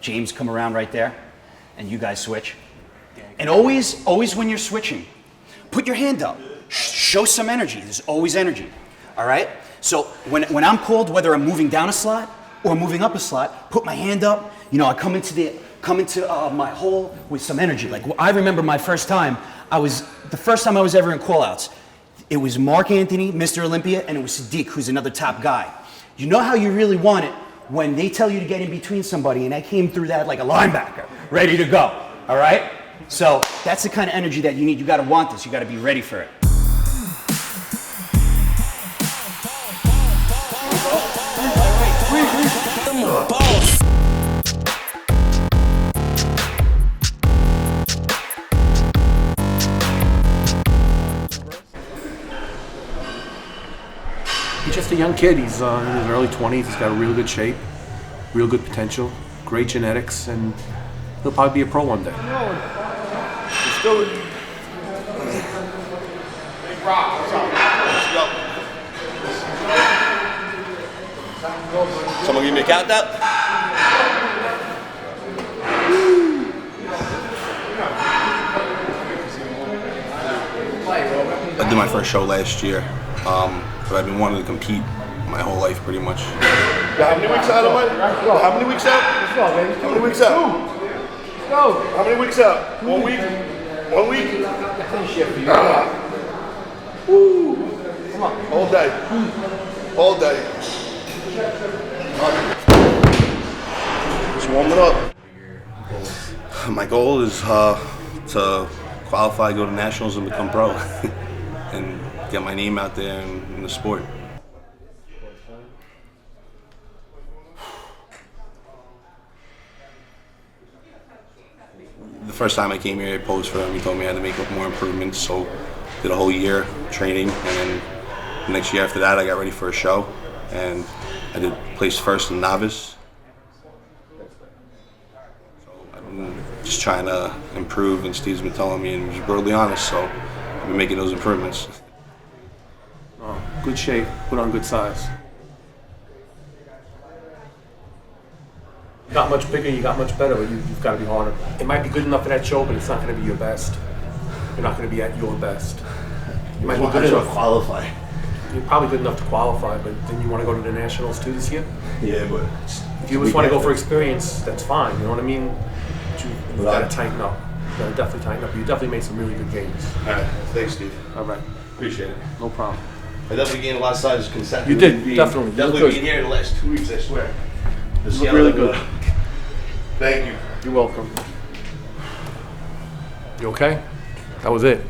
James come around right there, and you guys switch. And always when you're switching, put your hand up. Show some energy. There's always energy. All right? So when I'm called, whether I'm moving down a slot or moving up a slot, put my hand up. You know, I come into my hole with some energy. Like, I remember my first time. The first time I was ever in call-outs. It was Mark Anthony, Mr. Olympia, and it was Sadiq, who's another top guy. You know how you really want it when they tell you to get in between somebody, and I came through that like a linebacker, ready to go. All right? So that's the kind of energy that you need. You got to want this. You got to be ready for it. He's just a young kid. He's in his early 20s. He's got a real good shape, real good potential, great genetics, and he'll probably be a pro one day. Let's do it. Big Rock, what's up? Let's go. Someone give me a count up? I did my first show last year, but I've been wanting to compete my whole life pretty much. How many weeks out? How many weeks out? Let's go, baby. How many weeks out? Let's go. How many weeks out? 1 week? 1 week? Woo. Come on. All day. All day. Just warming up. My goal is to qualify, go to nationals, and become pro, and get my name out there in the sport. The first time I came here, I posed for him. He told me I had to make more improvements, so did a whole year training, and then the next year after that, I got ready for a show, and I did place first in novice. So I'm just trying to improve, and Steve's been telling me, and he's brutally honest, so I've been making those improvements. Oh, good shape, put on good size. You got much bigger, you got much better, but you've got to be harder. It might be good enough for that show, but it's not going to be your best. You're not going to be at your best. You might be good enough to qualify. You're probably good enough to qualify, but then you want to go to the nationals too this year? Yeah, but if you just want to go for experience, that's fine. You know what I mean? But you've got to tighten up. You've got to definitely tighten up. You definitely made some really good gains. All right, thanks, Steve. All right. Appreciate it. No problem. I definitely gained a lot of size consecutively. You did, definitely. Definitely being here in the last 2 weeks, I swear. You look really good. Thank you. You're welcome. You okay? That was it.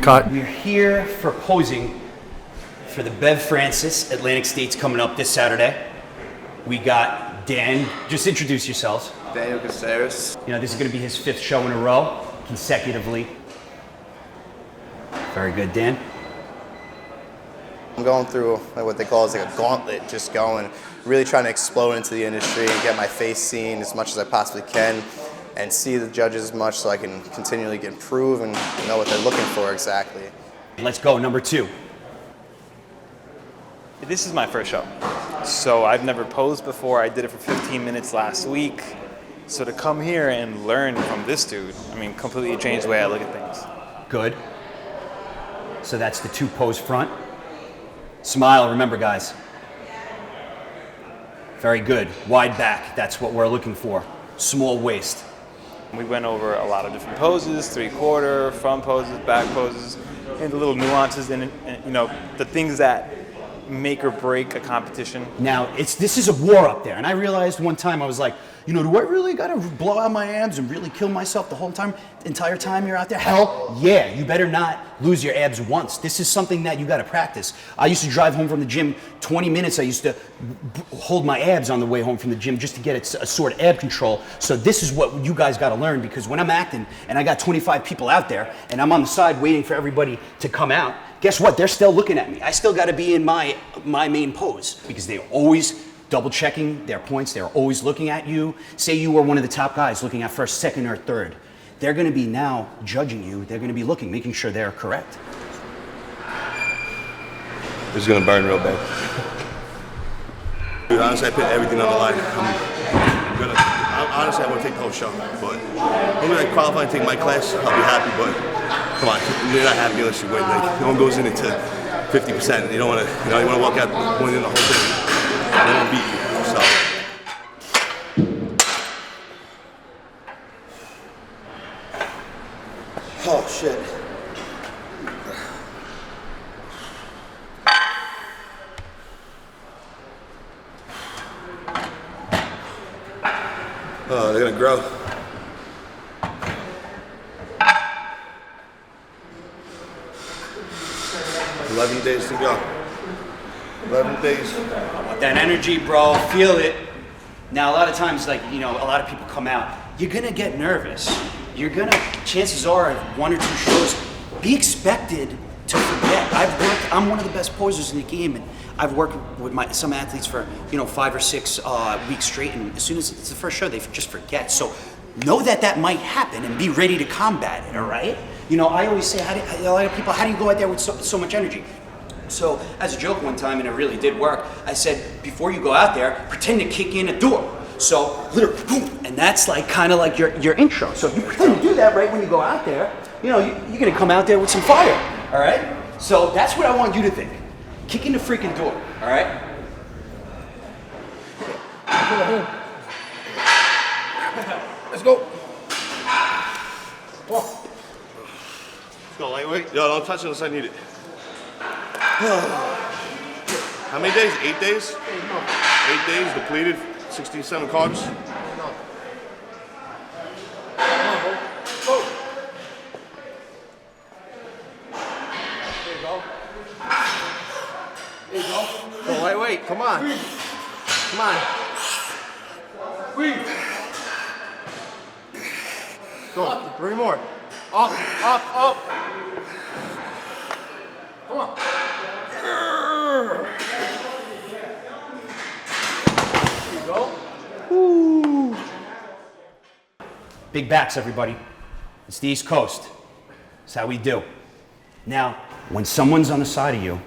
Cut. We're here for posing for the Bev Francis Atlantic States coming up this Saturday. We got Dan. Just introduce yourselves. Daniel Caceres. You know, this is going to be his 5th show in a row, consecutively. Very good, Dan. I'm going through what they call like a gauntlet, just going, really trying to explode into the industry and get my face seen as much as I possibly can and see the judges as much so I can continually improve and know what they're looking for exactly. Let's go, number 2. This is my first show. So I've never posed before. I did it for 15 minutes last week. So to come here and learn from this dude, I mean, completely changed the way I look at things. Good. So that's the 2 pose front. Smile, remember guys. Very good. Wide back, that's what we're looking for. Small waist. We went over a lot of different poses, 3/4, front poses, back poses, and the little nuances and you know, the things that make or break a competition. Now, this is a war up there, and I realized one time I was like, you know, do I really gotta blow out my abs and really kill myself the entire time you're out there? Hell yeah, you better not lose your abs once. This is something that you gotta practice. I used to drive home from the gym 20 minutes. I used to hold my abs on the way home from the gym just to get a sort of ab control. So this is what you guys gotta learn, because when I'm acting and I got 25 people out there and I'm on the side waiting for everybody to come out, guess what? They're still looking at me. I still gotta be in my main pose, because they're always double checking their points. They're always looking at you. Say you were one of the top guys looking at first, second, or third. They're going to be now judging you. They're going to be looking, making sure they're correct. This is going to burn real bad. Dude, honestly, I put everything on the line. honestly, I want to take the whole show. But maybe I qualify and take my class, I'll be happy. But come on, you're not happy unless you win. Like, no one goes in into 50%. You don't want to, you want to walk out winning the whole thing. They won't beat you. So. Oh shit. Oh, they're gonna grow. 11 days to go. 11 days. I want that energy, bro. Feel it. Now, a lot of times, like, a lot of people come out. You're gonna get nervous. Chances are, one or two shows, be expected to forget. I'm one of the best posers in the game, and I've worked with some athletes for 5 or 6 weeks straight, and as soon as it's the first show, they just forget. So know that might happen and be ready to combat it. All right? I always say, a lot of people, how do you go out there with so much energy? So as a joke one time, and it really did work, I said, before you go out there, pretend to kick in a door. So literally, boom, and that's like kind of like your intro. So if you pretend to do that right when you go out there, you're gonna come out there with some fire. All right? So that's what I want you to think. Kick in the freaking door, all right? Let's go. Come on. Let's go, lightweight. Yo, don't touch it unless I need it. How many days? 8 days? 8 days, depleted, 67 carbs. Go lightweight, come on. Come on. Go, 3 more. Up, up, up. Come on. There you go. Woo. Big backs, everybody. It's the East Coast. It's how we do. Now, when someone's on the side of you,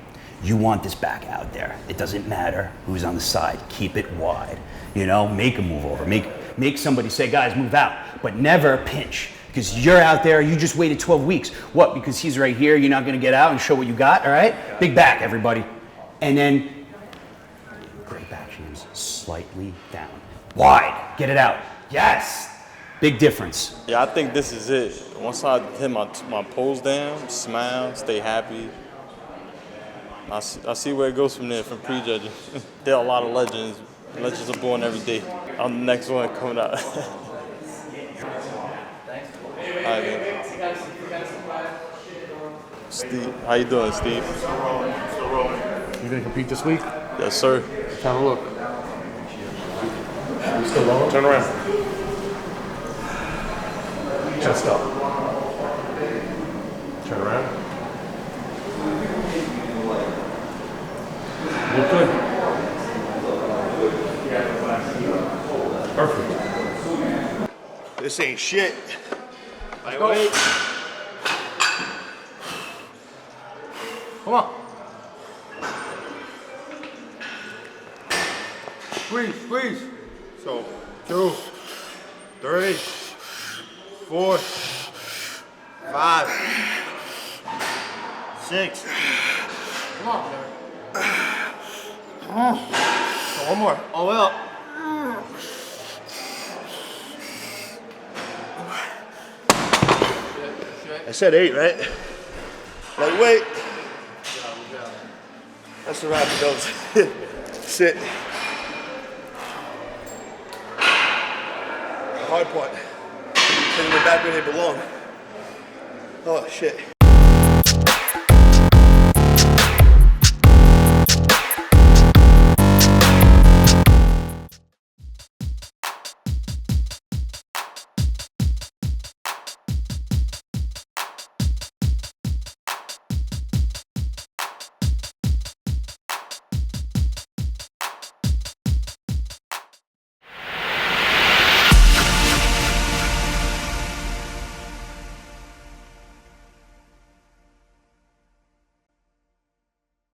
you want this back out there. It doesn't matter who's on the side. Keep it wide. Make a move over. Make somebody say, guys, move out. But never pinch. Because you're out there, you just waited 12 weeks. What, because he's right here, you're not gonna get out and show what you got, all right? Big back, everybody. And then, great back jams, slightly down. Wide, get it out. Yes, big difference. Yeah, I think this is it. Once I hit my pose down, smile, stay happy, I see where it goes from there, from prejudging. There are a lot of legends. Legends are born every day. I'm the next one coming out. All right, man. Steve, how you doing, Steve? You gonna compete this week? Yes, sir. Let's have a look. You still low? Turn around. Chest up. Turn around. Look good. Perfect. This ain't shit. Wait. Come on. Squeeze, squeeze. So, 2, 3, 4, 5, 6. Come on. So one more. All the way up. I said 8, right? Lightweight. That's the rapid dose. Sit. The hard part. Hitting the back where they belong. Oh shit.